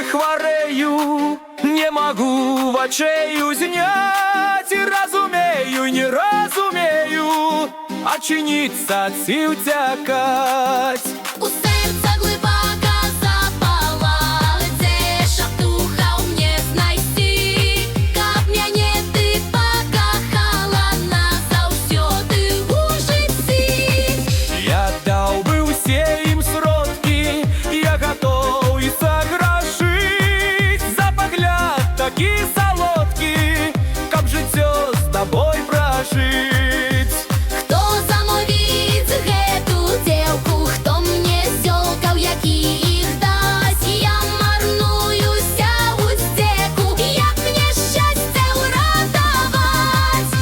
хварею, не могу в очей узнять. Разумею, не разумею, очиниться от сил тякать. У серця глибока запала, де шаптуха у мне знайти, каб мяне ты покахала назаўсёды у жыцці. Я дал бы все им сродки, я готов и согрешить за погляд таки солодкий, каб жыццё с тобой прожить. Хто замовіць гэту дзеўку, хто мне зёлкаў, які іх дасць? Я марнуюся ў здзеку, як мне шчасце ўратаваць.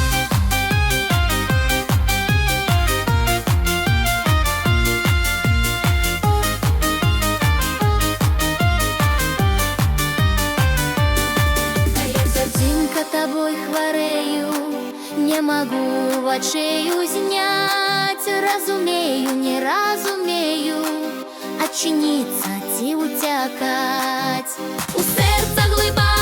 Дзядзенька, табой хварэю, не могу в очей узнять. Разумею, не разумею, очиниться ці утякать. У серця глибока